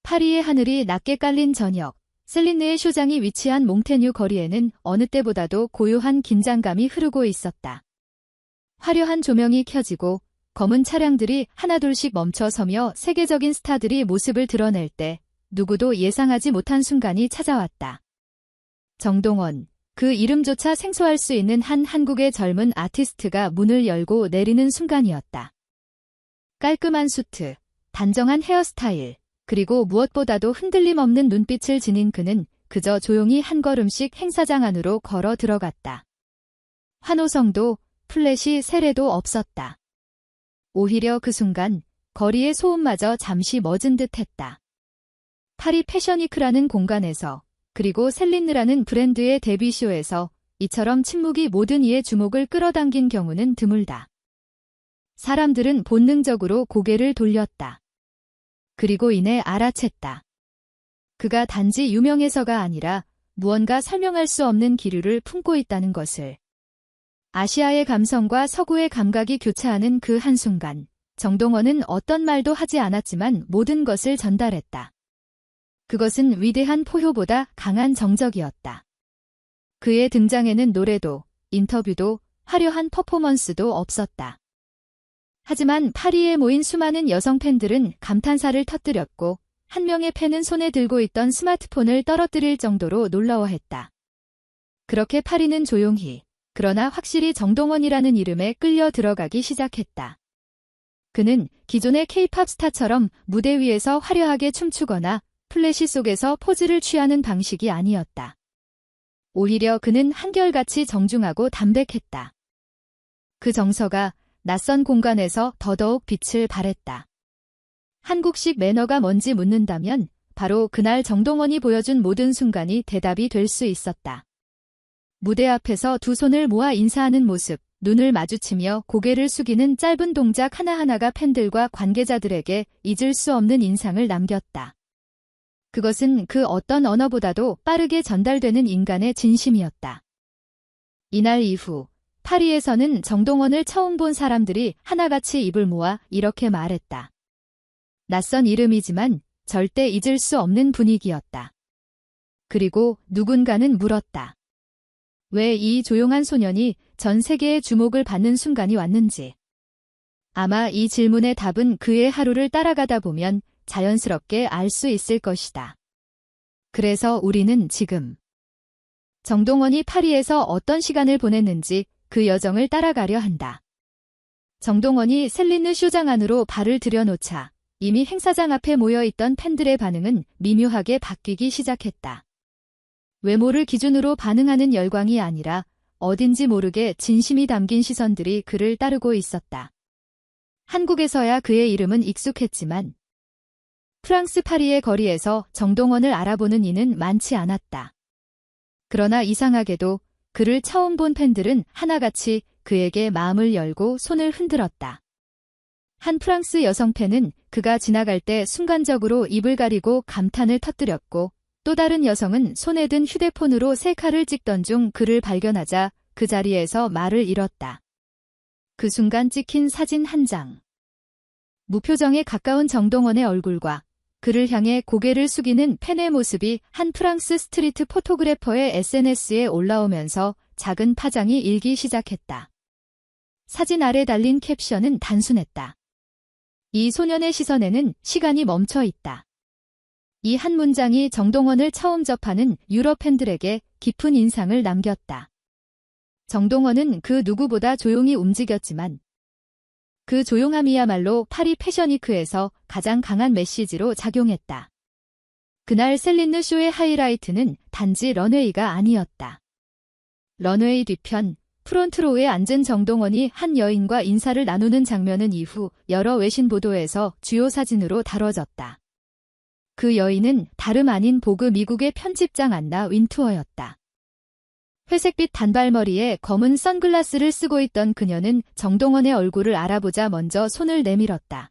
파리의 하늘이 낮게 깔린 저녁, 셀린느의 쇼장이 위치한 몽테뉴 거리에는 어느 때보다도 고요한 긴장감이 흐르고 있었다. 화려한 조명이 켜지고 검은 차량들이 하나둘씩 멈춰서며 세계적인 스타들이 모습을 드러낼 때 누구도 예상하지 못한 순간이 찾아왔다. 정동원, 그 이름조차 생소할 수 있는 한 한국의 젊은 아티스트가 문을 열고 내리는 순간이었다. 깔끔한 수트, 단정한 헤어스타일, 그리고 무엇보다도 흔들림 없는 눈빛을 지닌 그는 그저 조용히 한 걸음씩 행사장 안으로 걸어 들어갔다. 환호성도 플래시 세례도 없었다. 오히려 그 순간 거리의 소음마저 잠시 멎은 듯했다. 파리 패션위크라는 공간에서, 그리고 셀린느라는 브랜드의 데뷔쇼에서 이처럼 침묵이 모든 이의 주목을 끌어당긴 경우는 드물다. 사람들은 본능적으로 고개를 돌렸다. 그리고 이내 알아챘다. 그가 단지 유명해서가 아니라 무언가 설명할 수 없는 기류를 품고 있다는 것을. 아시아의 감성과 서구의 감각이 교차하는 그 한순간, 정동원은 어떤 말도 하지 않았지만 모든 것을 전달했다. 그것은 위대한 포효보다 강한 정적이었다. 그의 등장에는 노래도, 인터뷰도, 화려한 퍼포먼스도 없었다. 하지만 파리에 모인 수많은 여성 팬들은 감탄사를 터뜨렸고 한 명의 팬은 손에 들고 있던 스마트폰을 떨어뜨릴 정도로 놀라워했다. 그렇게 파리는 조용히, 그러나 확실히 정동원이라는 이름에 끌려 들어가기 시작했다. 그는 기존의 K-팝 스타처럼 무대 위에서 화려하게 춤추거나 플래시 속에서 포즈를 취하는 방식이 아니었다. 오히려 그는 한결같이 정중하고 담백했다. 그 정서가 낯선 공간에서 더더욱 빛을 발했다. 한국식 매너가 뭔지 묻는다면 바로 그날 정동원이 보여준 모든 순간이 대답이 될 수 있었다. 무대 앞에서 두 손을 모아 인사하는 모습, 눈을 마주치며 고개를 숙이는 짧은 동작 하나하나가 팬들과 관계자들에게 잊을 수 없는 인상을 남겼다. 그것은 그 어떤 언어보다도 빠르게 전달되는 인간의 진심이었다. 이날 이후 파리에서는 정동원을 처음 본 사람들이 하나같이 입을 모아 이렇게 말했다. 낯선 이름이지만 절대 잊을 수 없는 분위기였다. 그리고 누군가는 물었다. 왜 이 조용한 소년이 전 세계의 주목을 받는 순간이 왔는지. 아마 이 질문의 답은 그의 하루를 따라가다 보면 자연스럽게 알 수 있을 것이다. 그래서 우리는 지금 정동원이 파리에서 어떤 시간을 보냈는지 그 여정을 따라가려 한다. 정동원이 셀린느 쇼장 안으로 발을 들여놓자 이미 행사장 앞에 모여있던 팬들의 반응은 미묘하게 바뀌기 시작했다. 외모를 기준으로 반응하는 열광이 아니라 어딘지 모르게 진심이 담긴 시선들이 그를 따르고 있었다. 한국에서야 그의 이름은 익숙했지만 프랑스 파리의 거리에서 정동원을 알아보는 이는 많지 않았다. 그러나 이상하게도 그를 처음 본 팬들은 하나같이 그에게 마음을 열고 손을 흔들었다. 한 프랑스 여성 팬은 그가 지나갈 때 순간적으로 입을 가리고 감탄을 터뜨렸고 또 다른 여성은 손에 든 휴대폰으로 셀카를 찍던 중 그를 발견하자 그 자리에서 말을 잃었다. 그 순간 찍힌 사진 한 장. 무표정에 가까운 정동원의 얼굴과 그를 향해 고개를 숙이는 팬의 모습이 한 프랑스 스트리트 포토그래퍼의 SNS에 올라오면서 작은 파장이 일기 시작했다. 사진 아래 달린 캡션은 단순했다. 이 소년의 시선에는 시간이 멈춰 있다. 이 한 문장이 정동원을 처음 접하는 유럽 팬들에게 깊은 인상을 남겼다. 정동원은 그 누구보다 조용히 움직였지만 그 조용함이야말로 파리 패션위크에서 가장 강한 메시지로 작용했다. 그날 셀린느 쇼의 하이라이트는 단지 런웨이가 아니었다. 런웨이 뒤편 프론트로우에 앉은 정동원이 한 여인과 인사를 나누는 장면은 이후 여러 외신 보도에서 주요 사진으로 다뤄졌다. 그 여인은 다름 아닌 보그 미국의 편집장 안나 윈투어였다. 회색빛 단발머리에 검은 선글라스를 쓰고 있던 그녀는 정동원의 얼굴을 알아보자 먼저 손을 내밀었다.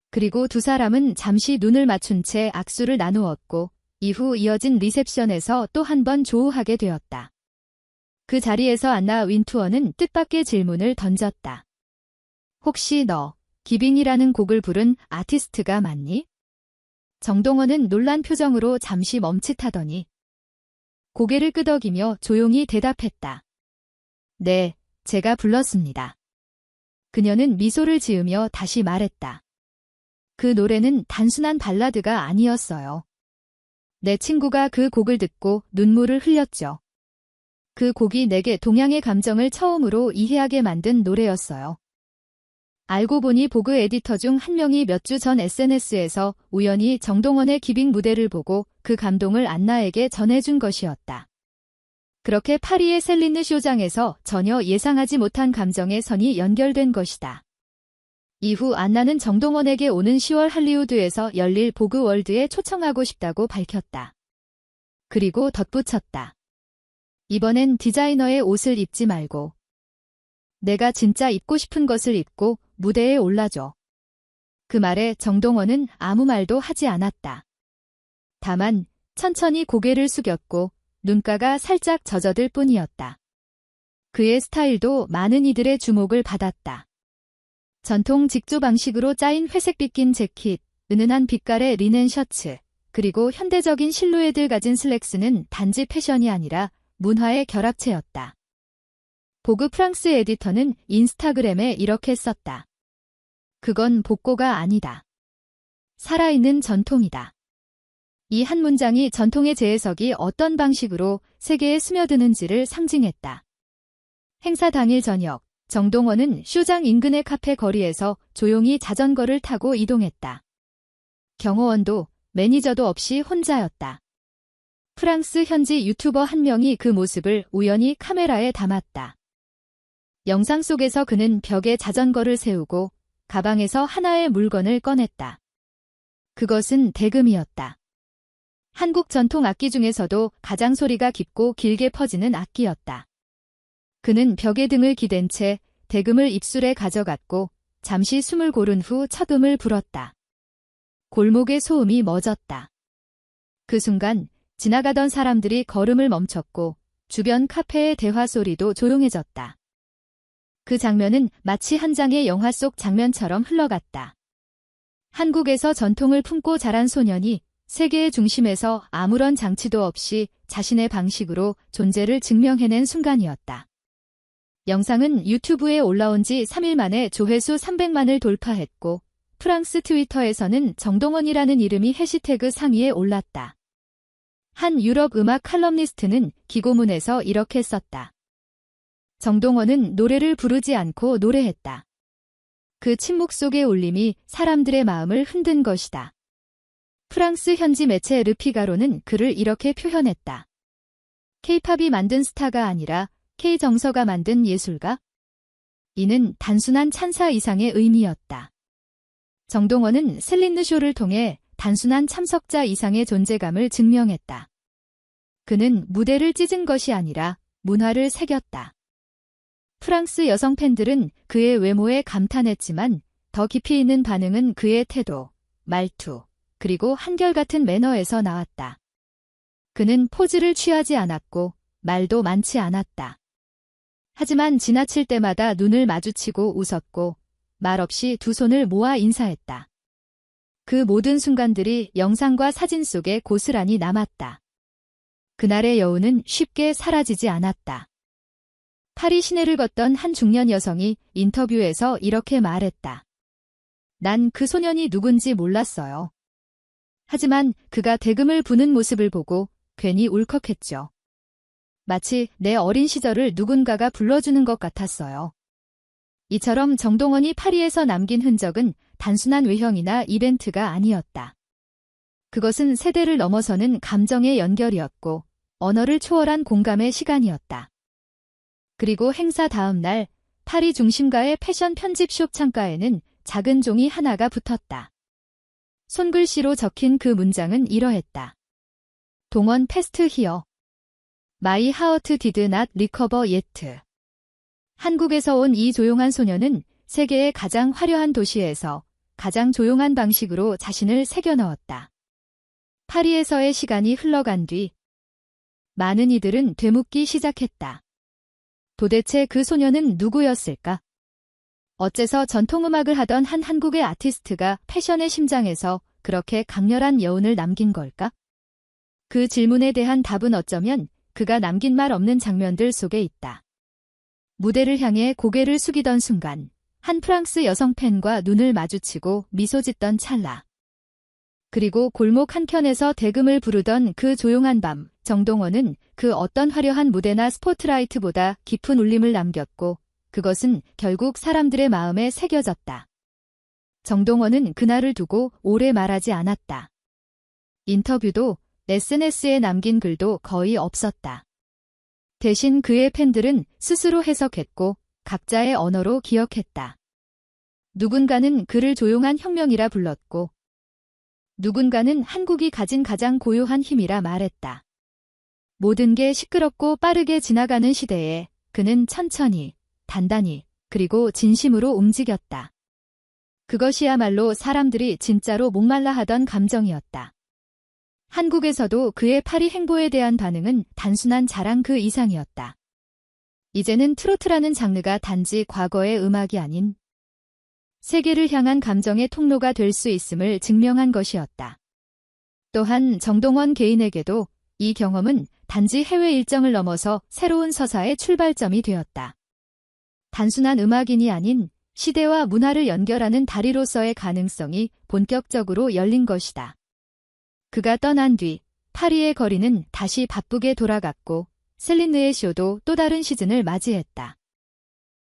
그리고 두 사람은 잠시 눈을 맞춘 채 악수를 나누었고 이후 이어진 리셉션에서 또 한 번 조우하게 되었다. 그 자리에서 안나 윈투어는 뜻밖의 질문을 던졌다. 혹시 너 기빙이라는 곡을 부른 아티스트가 맞니? 정동원은 놀란 표정으로 잠시 멈칫하더니 고개를 끄덕이며 조용히 대답했다. 네, 제가 불렀습니다. 그녀는 미소를 지으며 다시 말했다. 그 노래는 단순한 발라드가 아니었어요. 내 친구가 그 곡을 듣고 눈물을 흘렸죠. 그 곡이 내게 동양의 감정을 처음으로 이해하게 만든 노래였어요. 알고 보니 보그 에디터 중 한 명이 몇 주 전 SNS에서 우연히 정동원의 기빙 무대를 보고 그 감동을 안나에게 전해준 것이었다. 그렇게 파리의 셀린느 쇼장에서 전혀 예상하지 못한 감정의 선이 연결된 것이다. 이후 안나는 정동원에게 오는 10월 할리우드에서 열릴 보그 월드에 초청하고 싶다고 밝혔다. 그리고 덧붙였다. 이번엔 디자이너의 옷을 입지 말고 내가 진짜 입고 싶은 것을 입고 무대에 올라줘. 그 말에 정동원은 아무 말도 하지 않았다. 다만 천천히 고개를 숙였고 눈가가 살짝 젖어들 뿐이었다. 그의 스타일도 많은 이들의 주목을 받았다. 전통 직조 방식으로 짜인 회색빛 긴 재킷, 은은한 빛깔의 리넨 셔츠, 그리고 현대적인 실루엣을 가진 슬랙스는 단지 패션이 아니라 문화의 결합체였다. 보그 프랑스 에디터는 인스타그램에 이렇게 썼다. 그건 복고가 아니다. 살아있는 전통이다. 이 한 문장이 전통의 재해석이 어떤 방식으로 세계에 스며드는지를 상징했다. 행사 당일 저녁, 정동원은 쇼장 인근의 카페 거리에서 조용히 자전거를 타고 이동했다. 경호원도 매니저도 없이 혼자였다. 프랑스 현지 유튜버 한 명이 그 모습을 우연히 카메라에 담았다. 영상 속에서 그는 벽에 자전거를 세우고 가방에서 하나의 물건을 꺼냈다. 그것은 대금이었다. 한국 전통 악기 중에서도 가장 소리가 깊고 길게 퍼지는 악기였다. 그는 벽에 등을 기댄 채 대금을 입술에 가져갔고 잠시 숨을 고른 후 첫 음을 불었다. 골목의 소음이 멎었다. 그 순간 지나가던 사람들이 걸음을 멈췄고 주변 카페의 대화 소리도 조용해졌다. 그 장면은 마치 한 장의 영화 속 장면처럼 흘러갔다. 한국에서 전통을 품고 자란 소년이 세계의 중심에서 아무런 장치도 없이 자신의 방식으로 존재를 증명해낸 순간이었다. 영상은 유튜브에 올라온 지 3일 만에 조회수 300만을 돌파했고 프랑스 트위터에서는 정동원이라는 이름이 해시태그 상위에 올랐다. 한 유럽 음악 칼럼니스트는 기고문에서 이렇게 썼다. 정동원은 노래를 부르지 않고 노래했다. 그 침묵 속의 울림이 사람들의 마음을 흔든 것이다. 프랑스 현지 매체 르피가로는 그를 이렇게 표현했다. K-팝이 만든 스타가 아니라 K-정서가 만든 예술가? 이는 단순한 찬사 이상의 의미였다. 정동원은 셀린느 쇼를 통해 단순한 참석자 이상의 존재감을 증명했다. 그는 무대를 찢은 것이 아니라 문화를 새겼다. 프랑스 여성 팬들은 그의 외모에 감탄했지만 더 깊이 있는 반응은 그의 태도, 말투, 그리고 한결같은 매너에서 나왔다. 그는 포즈를 취하지 않았고 말도 많지 않았다. 하지만 지나칠 때마다 눈을 마주치고 웃었고 말없이 두 손을 모아 인사했다. 그 모든 순간들이 영상과 사진 속에 고스란히 남았다. 그날의 여운은 쉽게 사라지지 않았다. 파리 시내를 걷던 한 중년 여성이 인터뷰에서 이렇게 말했다. 난 그 소년이 누군지 몰랐어요. 하지만 그가 대금을 부는 모습을 보고 괜히 울컥했죠. 마치 내 어린 시절을 누군가가 불러주는 것 같았어요. 이처럼 정동원이 파리에서 남긴 흔적은 단순한 외형이나 이벤트가 아니었다. 그것은 세대를 넘어서는 감정의 연결이었고 언어를 초월한 공감의 시간이었다. 그리고 행사 다음 날 파리 중심가의 패션 편집숍 창가에는 작은 종이 하나가 붙었다. 손글씨로 적힌 그 문장은 이러했다. 동원 패스트 히어. 마이 하어트 디드 낫 리커버 예트. 한국에서 온 이 조용한 소녀는 세계의 가장 화려한 도시에서 가장 조용한 방식으로 자신을 새겨넣었다. 파리에서의 시간이 흘러간 뒤 많은 이들은 되묻기 시작했다. 도대체 그 소녀는 누구였을까? 어째서 전통음악을 하던 한 한국의 아티스트가 패션의 심장에서 그렇게 강렬한 여운을 남긴 걸까? 그 질문에 대한 답은 어쩌면 그가 남긴 말 없는 장면들 속에 있다. 무대를 향해 고개를 숙이던 순간, 한 프랑스 여성 팬과 눈을 마주치고 미소 짓던 찰나. 그리고 골목 한켠에서 대금을 부르던 그 조용한 밤, 정동원은 그 어떤 화려한 무대나 스포트라이트보다 깊은 울림을 남겼고, 그것은 결국 사람들의 마음에 새겨졌다. 정동원은 그날을 두고 오래 말하지 않았다. 인터뷰도 SNS에 남긴 글도 거의 없었다. 대신 그의 팬들은 스스로 해석했고 각자의 언어로 기억했다. 누군가는 그를 조용한 혁명이라 불렀고 누군가는 한국이 가진 가장 고요한 힘이라 말했다. 모든 게 시끄럽고 빠르게 지나가는 시대에 그는 천천히, 단단히, 그리고 진심으로 움직였다. 그것이야말로 사람들이 진짜로 목말라 하던 감정이었다. 한국에서도 그의 파리 행보에 대한 반응은 단순한 자랑 그 이상이었다. 이제는 트로트라는 장르가 단지 과거의 음악이 아닌 세계를 향한 감정의 통로가 될 수 있음을 증명한 것이었다. 또한 정동원 개인에게도 이 경험은 단지 해외 일정을 넘어서 새로운 서사의 출발점이 되었다. 단순한 음악인이 아닌 시대와 문화를 연결하는 다리로서의 가능성이 본격적으로 열린 것이다. 그가 떠난 뒤 파리의 거리는 다시 바쁘게 돌아갔고 셀린느의 쇼도 또 다른 시즌을 맞이했다.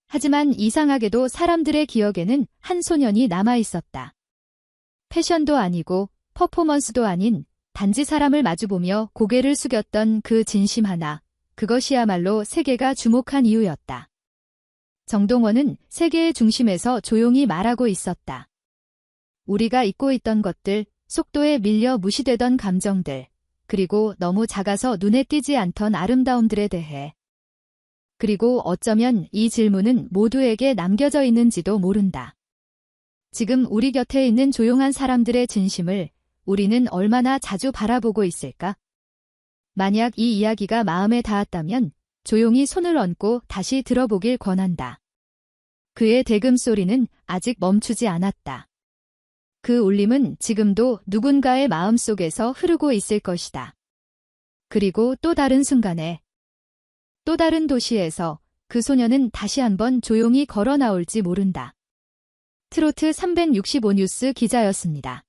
하지만 이상하게도 사람들의 기억에는 한 소년이 남아있었다. 패션도 아니고 퍼포먼스도 아닌 단지 사람을 마주보며 고개를 숙였던 그 진심 하나, 그것이야말로 세계가 주목한 이유였다. 정동원은 세계의 중심에서 조용히 말하고 있었다. 우리가 잊고 있던 것들, 속도에 밀려 무시되던 감정들, 그리고 너무 작아서 눈에 띄지 않던 아름다움들에 대해. 그리고 어쩌면 이 질문은 모두에게 남겨져 있는지도 모른다. 지금 우리 곁에 있는 조용한 사람들의 진심을 우리는 얼마나 자주 바라보고 있을까? 만약 이 이야기가 마음에 닿았다면 조용히 손을 얹고 다시 들어보길 권한다. 그의 대금 소리는 아직 멈추지 않았다. 그 울림은 지금도 누군가의 마음속에서 흐르고 있을 것이다. 그리고 또 다른 순간에 또 다른 도시에서 그 소녀는 다시 한번 조용히 걸어 나올지 모른다. 트로트 365 뉴스 기자였습니다.